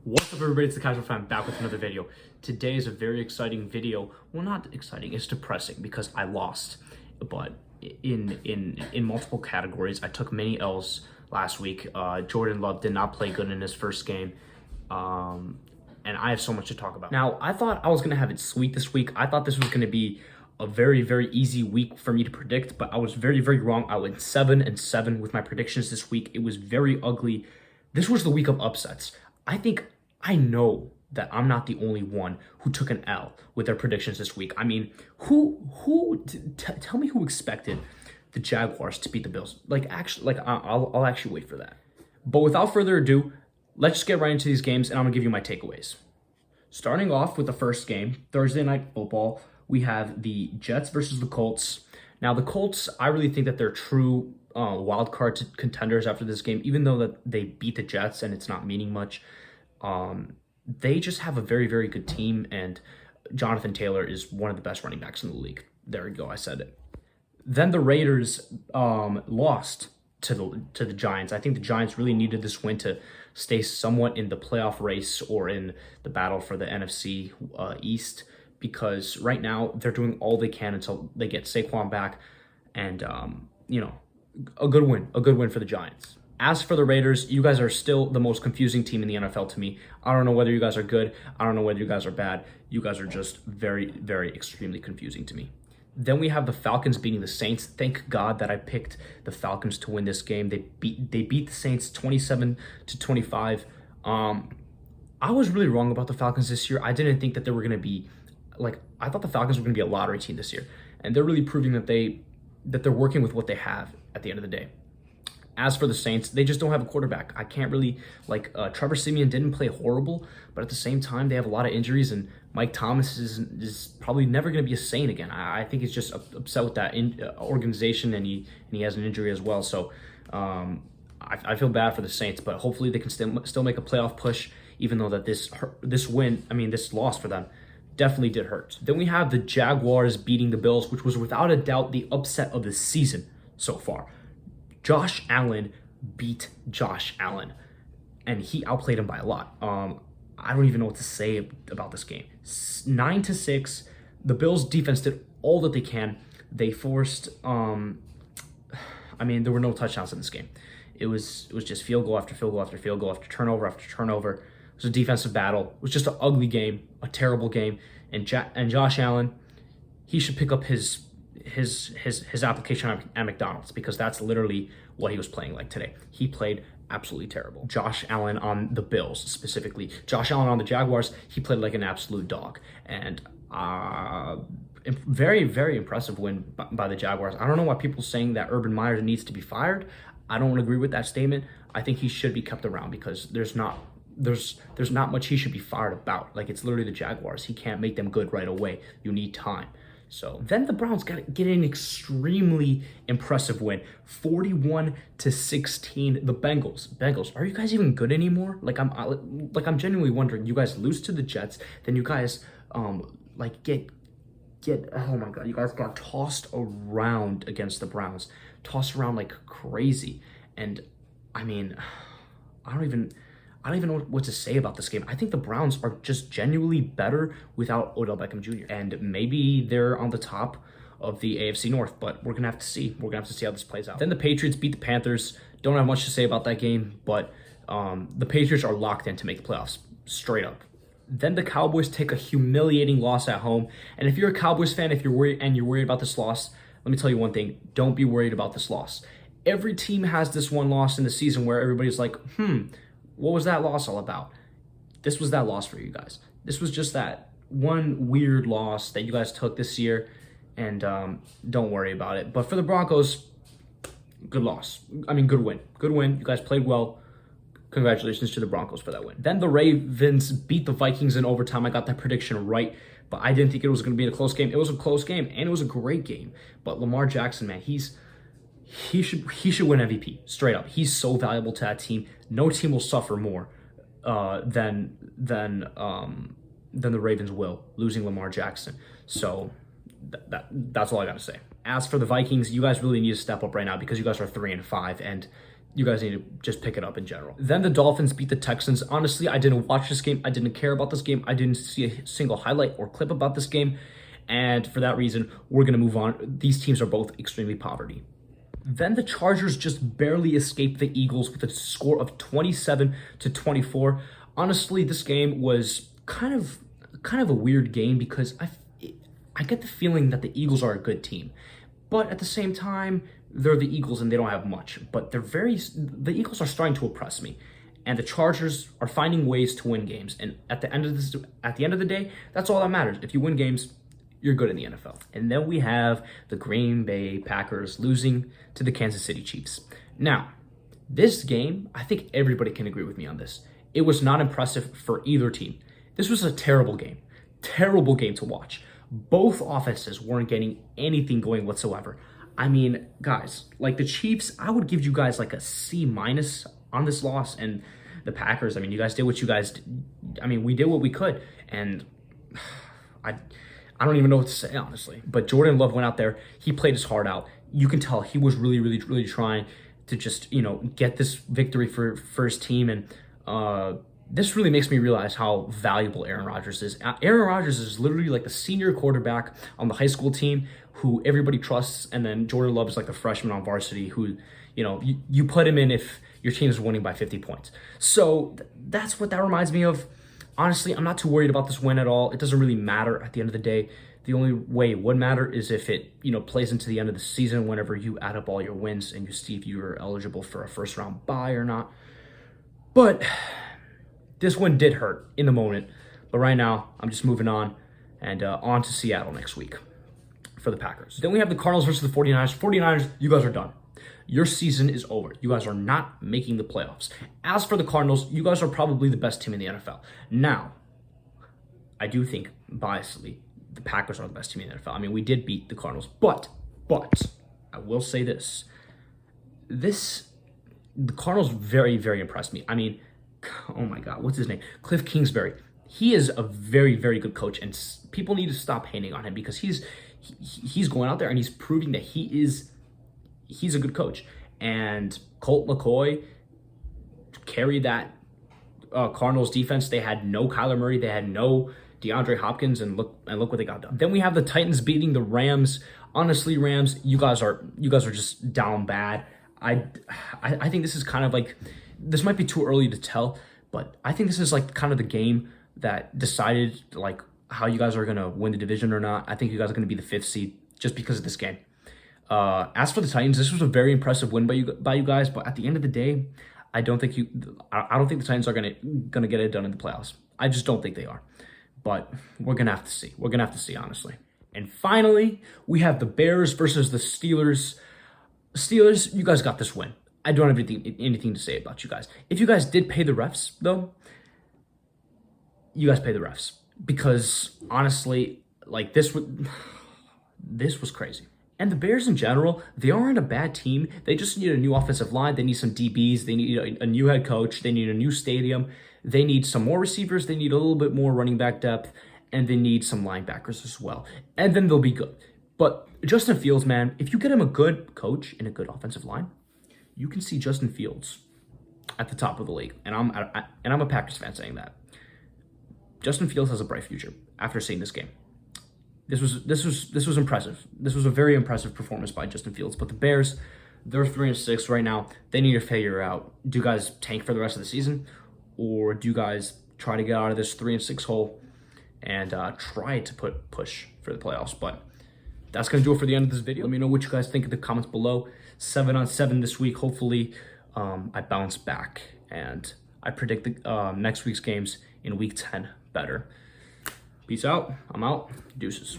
What's up, everybody? It's the Casual Fan back with another video. Today is a very exciting video. Well, not exciting, it's depressing because I lost. But in multiple categories, I took many L's last week. Jordan Love did not play good in his first game. And I have so much to talk about. Now, I thought I was gonna have it sweet this week. I thought this was gonna be a very, very easy week for me to predict, but I was very, very wrong. I went 7-7 with my predictions this week. It was very ugly. This was the week of upsets. I know that I'm not the only one who took an L with their predictions this week. I mean, tell me who expected the Jaguars to beat the Bills? I'll actually wait for that. But without further ado, let's just get right into these games, and I'm gonna give you my takeaways. Starting off with the first game, Thursday Night Football, we have the Jets versus the Colts. Now, the Colts, I really think that they're true wild card contenders after this game, even though that they beat the Jets and it's not meaning much. They just have a very, very good team, and Jonathan Taylor is one of the best running backs in the league. There we go, I said it. Then the Raiders lost to the Giants. I think the Giants really needed this win to stay somewhat in the playoff race or in the battle for the NFC East, because right now they're doing all they can until they get Saquon back, and a good win for the Giants. As for the Raiders, you guys are still the most confusing team in the NFL to me. I don't know whether you guys are good. I don't know whether you guys are bad. You guys are just very, very extremely confusing to me. Then we have the Falcons beating the Saints. Thank God that I picked the Falcons to win this game. They beat the Saints 27-25. I was really wrong about the Falcons this year. I didn't think that they were going to be I thought the Falcons were going to be a lottery team this year, and they're really proving that they're working with what they have at the end of the day. As for the Saints, they just don't have a quarterback. I can't really, Trevor Siemian didn't play horrible, but at the same time, they have a lot of injuries, and Mike Thomas is probably never going to be a Saint again. I think he's just upset with that organization, and he has an injury as well. So I feel bad for the Saints, but hopefully they can still make a playoff push, even though that this loss for them definitely did hurt. Then we have the Jaguars beating the Bills, which was without a doubt the upset of the season so far. Josh Allen beat Josh Allen, and he outplayed him by a lot. I don't even know what to say about this game. 9-6. The Bills' defense did all that they can. They forced. There were no touchdowns in this game. It was just field goal after field goal after field goal after turnover after turnover. It was a defensive battle. It was just an ugly game, a terrible game. And Josh Allen, he should pick up his application at McDonald's, because that's literally what he was playing like today. He played absolutely terrible. Josh Allen on the Bills specifically. Josh Allen on the Jaguars, he played like an absolute dog. And very, very impressive win by the Jaguars. I don't know why people are saying that Urban Meyer needs to be fired. I don't agree with that statement. I think he should be kept around, because there's not much he should be fired about. It's literally the Jaguars. He can't make them good right away. You need time. So then the Browns get an extremely impressive win, 41-16. The Bengals, are you guys even good anymore? I'm genuinely wondering. You guys lose to the Jets, then you guys get oh my God, you guys got tossed around against the Browns, tossed around like crazy. And I don't even know what to say about this game. I think the Browns are just genuinely better without Odell Beckham Jr. And maybe they're on the top of the AFC North, but we're going to have to see. We're going to have to see how this plays out. Then the Patriots beat the Panthers. Don't have much to say about that game, but the Patriots are locked in to make the playoffs, straight up. Then the Cowboys take a humiliating loss at home. And if you're a Cowboys fan, if you're worried about this loss, let me tell you one thing. Don't be worried about this loss. Every team has this one loss in the season where everybody's like, what was that loss all about? This was that loss for you guys. This was just that one weird loss that you guys took this year, and don't worry about it. But for the Broncos, good loss. Good win. Good win. You guys played well. Congratulations to the Broncos for that win. Then the Ravens beat the Vikings in overtime. I got that prediction right, but I didn't think it was going to be a close game. It was a close game, and it was a great game. But Lamar Jackson, man, he should win MVP, straight up. He's so valuable to that team. No team will suffer more than the Ravens will, losing Lamar Jackson. So that's all I got to say. As for the Vikings, you guys really need to step up right now, because you guys are 3-5, and you guys need to just pick it up in general. Then the Dolphins beat the Texans. Honestly, I didn't watch this game. I didn't care about this game. I didn't see a single highlight or clip about this game. And for that reason, we're going to move on. These teams are both extremely poverty. Then the Chargers just barely escaped the Eagles with a score of 27-24. Honestly, this game was kind of a weird game because I get the feeling that the Eagles are a good team. But at the same time, they're the Eagles and they don't have much. But the Eagles are starting to oppress me. And the Chargers are finding ways to win games. And at the end of the day, that's all that matters. If you win games, you're good in the NFL. And then we have the Green Bay Packers losing to the Kansas City Chiefs. Now, this game, I think everybody can agree with me on this. It was not impressive for either team. This was a terrible game to watch. Both offenses weren't getting anything going whatsoever. I mean, guys, like the Chiefs, I would give you guys like a C- on this loss. And the Packers, I mean, you guys did what you guys did. I mean, we did what we could. And I don't even know what to say, honestly. But Jordan Love went out there. He played his heart out. You can tell he was really trying to just, get this victory for his team. And this really makes me realize how valuable Aaron Rodgers is. Aaron Rodgers is literally like the senior quarterback on the high school team who everybody trusts. And then Jordan Love is like the freshman on varsity who, you put him in if your team is winning by 50 points. So that's what that reminds me of. Honestly, I'm not too worried about this win at all. It doesn't really matter at the end of the day. The only way it would matter is if it, plays into the end of the season whenever you add up all your wins and you see if you're eligible for a first round bye or not. But this one did hurt in the moment. But right now, I'm just moving on and on to Seattle next week for the Packers. Then we have the Cardinals versus the 49ers. 49ers, you guys are done. Your season is over. You guys are not making the playoffs. As for the Cardinals, you guys are probably the best team in the NFL. Now, I do think, biasedly, the Packers are the best team in the NFL. I mean, we did beat the Cardinals, but I will say this. The Cardinals very impressed me. I mean, oh my God, what's his name? Cliff Kingsbury. He is a very good coach, and people need to stop hating on him because he's going out there and he's proving that he's a good coach. And Colt McCoy carried that Cardinals defense. They had no Kyler Murray. They had no DeAndre Hopkins, and look what they got done. Then we have the Titans beating the Rams. Honestly, Rams, you guys are just down bad. I think this is kind of like, this might be too early to tell, but I think this is like kind of the game that decided like how you guys are gonna win the division or not. I think you guys are gonna be the 5th seed just because of this game. As for the Titans, this was a very impressive win by you guys, but at the end of the day, I don't think the Titans are gonna get it done in the playoffs. I just don't think they are. But we're gonna have to see. We're gonna have to see, honestly. And finally, we have the Bears versus the Steelers. Steelers, you guys got this win. I don't have anything to say about you guys. If you guys did pay the refs, though, you guys pay the refs. Because honestly, like this was crazy. And the Bears in general, they aren't a bad team. They just need a new offensive line. They need some DBs. They need a new head coach. They need a new stadium. They need some more receivers. They need a little bit more running back depth. And they need some linebackers as well. And then they'll be good. But Justin Fields, man, if you get him a good coach and a good offensive line, you can see Justin Fields at the top of the league. And I'm a Packers fan saying that. Justin Fields has a bright future after seeing this game. This was impressive. This was a very impressive performance by Justin Fields. But the Bears, they're 3-6 right now. They need to figure out, do you guys tank for the rest of the season? Or do you guys try to get out of this 3-6 hole and try to push for the playoffs? But that's going to do it for the end of this video. Let me know what you guys think in the comments below. 7-on-7 this week. Hopefully, I bounce back. And I predict the next week's games in week 10 better. Peace out. I'm out. Deuces.